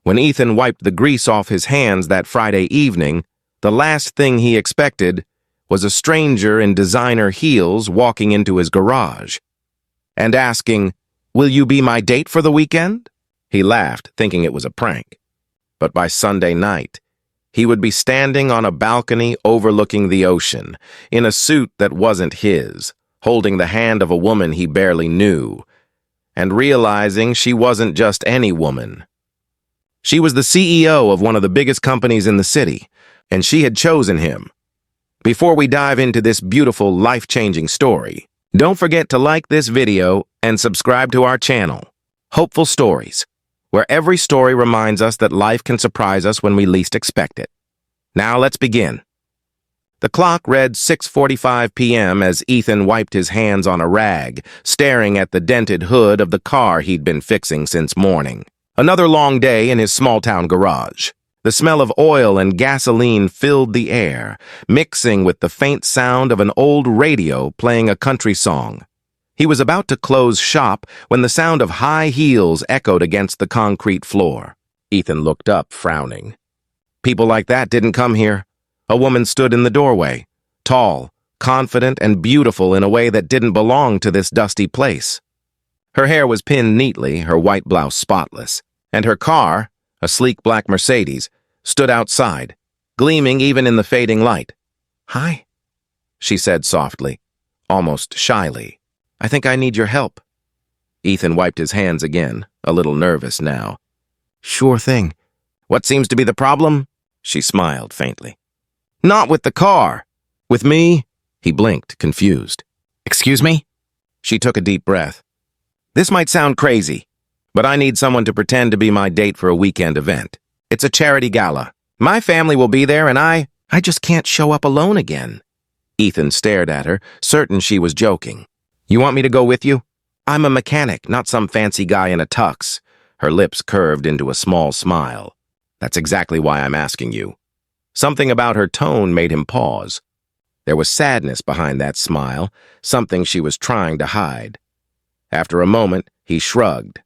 When Ethan wiped the grease off his hands that Friday evening, the last thing he expected was a stranger in designer heels walking into his garage and asking, "Will you be my date for the weekend?" He laughed, thinking it was a prank. But by Sunday night, he would be standing on a balcony overlooking the ocean, in a suit that wasn't his, holding the hand of a woman he barely knew, and realizing she wasn't just any woman. She was the CEO of one of the biggest companies in the city, and she had chosen him. Before we dive into this beautiful, life-changing story, don't forget to like this video and subscribe to our channel, Hopeful Stories, where every story reminds us that life can surprise us when we least expect it. Now let's begin. The clock read 6:45 p.m. as Ethan wiped his hands on a rag, staring at the dented hood of the car he'd been fixing since morning. Another long day in his small-town garage. The smell of oil and gasoline filled the air, mixing with the faint sound of an old radio playing a country song. He was about to close shop when the sound of high heels echoed against the concrete floor. Ethan looked up, frowning. People like that didn't come here. A woman stood in the doorway, tall, confident, and beautiful in a way that didn't belong to this dusty place. Her hair was pinned neatly, her white blouse spotless, and her car, a sleek black Mercedes, stood outside, gleaming even in the fading light. "Hi," she said softly, almost shyly. "I think I need your help." Ethan wiped his hands again, a little nervous now. "Sure thing. What seems to be the problem?" She smiled faintly. "Not with the car. With me?" He blinked, confused. "Excuse me?" She took a deep breath. "This might sound crazy, but I need someone to pretend to be my date for a weekend event. It's a charity gala. My family will be there, and I just can't show up alone again." Ethan stared at her, certain she was joking. "You want me to go with you? I'm a mechanic, not some fancy guy in a tux." Her lips curved into a small smile. "That's exactly why I'm asking you." Something about her tone made him pause. There was sadness behind that smile, something she was trying to hide. After a moment, he shrugged.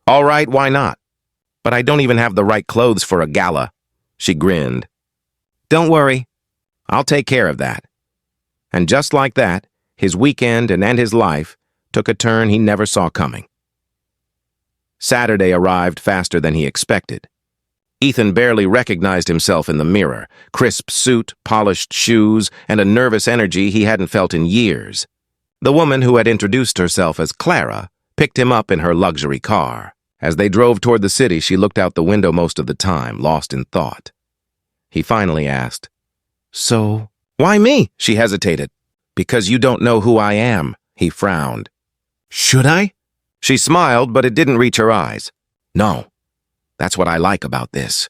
"All right, why not? But I don't even have the right clothes for a gala." She grinned. "Don't worry. I'll take care of that." And just like that, his weekend and his life took a turn he never saw coming. Saturday arrived faster than he expected. Ethan barely recognized himself in the mirror, crisp suit, polished shoes, and a nervous energy he hadn't felt in years. The woman who had introduced herself as Clara picked him up in her luxury car. As they drove toward the city, she looked out the window most of the time, lost in thought. He finally asked, "So, why me?" She hesitated. "Because you don't know who I am," he frowned. "Should I?" She smiled, but it didn't reach her eyes. "No. That's what I like about this."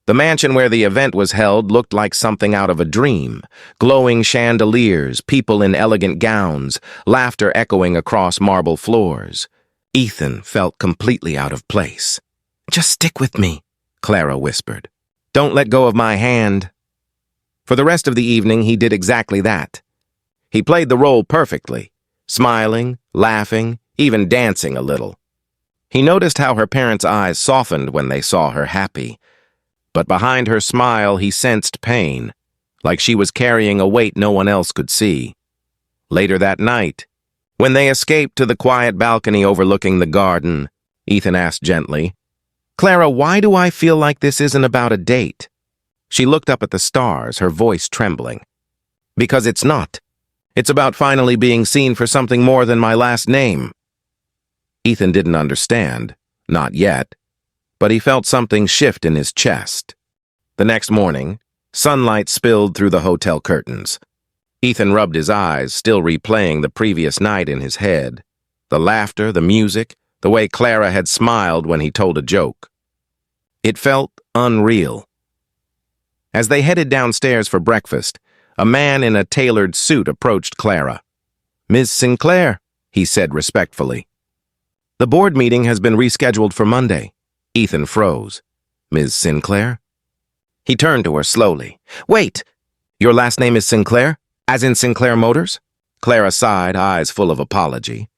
The mansion where the event was held looked like something out of a dream. Glowing chandeliers, people in elegant gowns, laughter echoing across marble floors. Ethan felt completely out of place. "Just stick with me," Clara whispered. "Don't let go of my hand." For the rest of the evening, he did exactly that. He played the role perfectly, smiling, laughing, even dancing a little. He noticed how her parents' eyes softened when they saw her happy. But behind her smile, he sensed pain, like she was carrying a weight no one else could see. Later that night, when they escaped to the quiet balcony overlooking the garden, Ethan asked gently, "Clara, why do I feel like this isn't about a date?" She looked up at the stars, her voice trembling. "Because it's not. It's about finally being seen for something more than my last name." Ethan didn't understand, not yet, but he felt something shift in his chest. The next morning, sunlight spilled through the hotel curtains. Ethan rubbed his eyes, still replaying the previous night in his head. The laughter, the music, the way Clara had smiled when he told a joke. It felt unreal. As they headed downstairs for breakfast, a man in a tailored suit approached Clara. "Ms. Sinclair," he said respectfully. "The board meeting has been rescheduled for Monday." Ethan froze. "Ms. Sinclair?" He turned to her slowly. "Wait! Your last name is Sinclair? As in Sinclair Motors?" Clara sighed, eyes full of apology.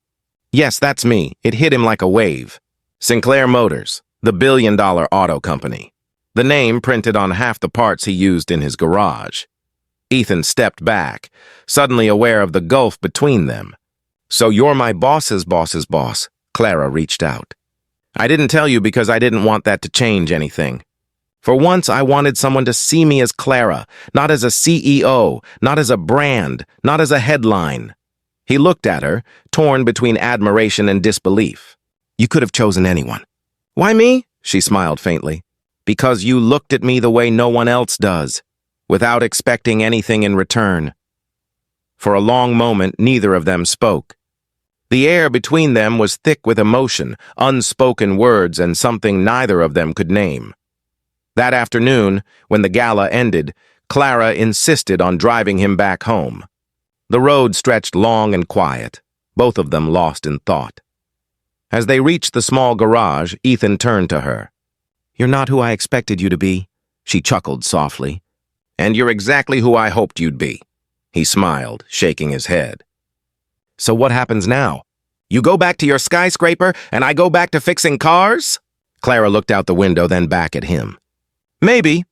"Yes, that's me. It hit him like a wave. Sinclair Motors. the billion-dollar auto company. The name printed on half the parts he used in his garage. Ethan stepped back, suddenly aware of the gulf between them. "So you're my boss's boss's boss," Clara reached out. "I didn't tell you because I didn't want that to change anything. For once, I wanted someone to see me as Clara, not as a CEO, not as a brand, not as a headline." He looked at her, torn between admiration and disbelief. "You could have chosen anyone." "Why me?" she smiled faintly. "Because you looked at me the way no one else does, without expecting anything in return." For a long moment, neither of them spoke. The air between them was thick with emotion, unspoken words, and something neither of them could name. That afternoon, when the gala ended, Clara insisted on driving him back home. The road stretched long and quiet, both of them lost in thought. As they reached the small garage, Ethan turned to her. "You're not who I expected you to be," she chuckled softly. "And you're exactly who I hoped you'd be," he smiled, shaking his head. "So what happens now? You go back to your skyscraper, and I go back to fixing cars?" Clara looked out the window, then back at him. "Maybe.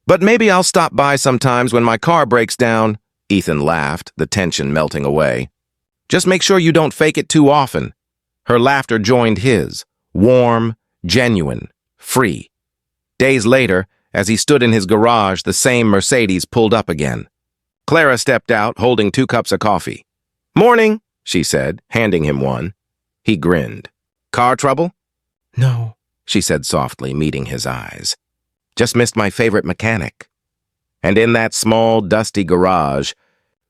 But maybe I'll stop by sometimes when my car breaks down." Ethan laughed, the tension melting away. "Just make sure you don't fake it too often." Her laughter joined his, warm, genuine, free. Days later, as he stood in his garage, the same Mercedes pulled up again. Clara stepped out, holding 2 cups of coffee. "Morning," she said, handing him one. He grinned. "Car trouble?" "No," she said softly, meeting his eyes. "Just missed my favorite mechanic." And in that small, dusty garage,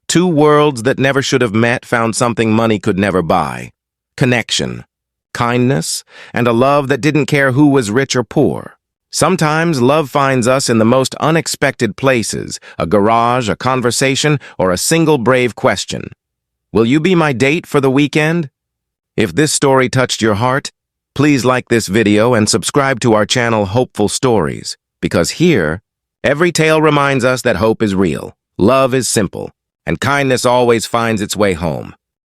2 worlds that never should have met found something money could never buy. Connection, kindness, and a love that didn't care who was rich or poor. Sometimes love finds us in the most unexpected places, a garage, a conversation, or a single brave question. Will you be my date for the weekend? If this story touched your heart, please like this video and subscribe to our channel Hopeful Stories, because here, every tale reminds us that hope is real, love is simple, and kindness always finds its way home.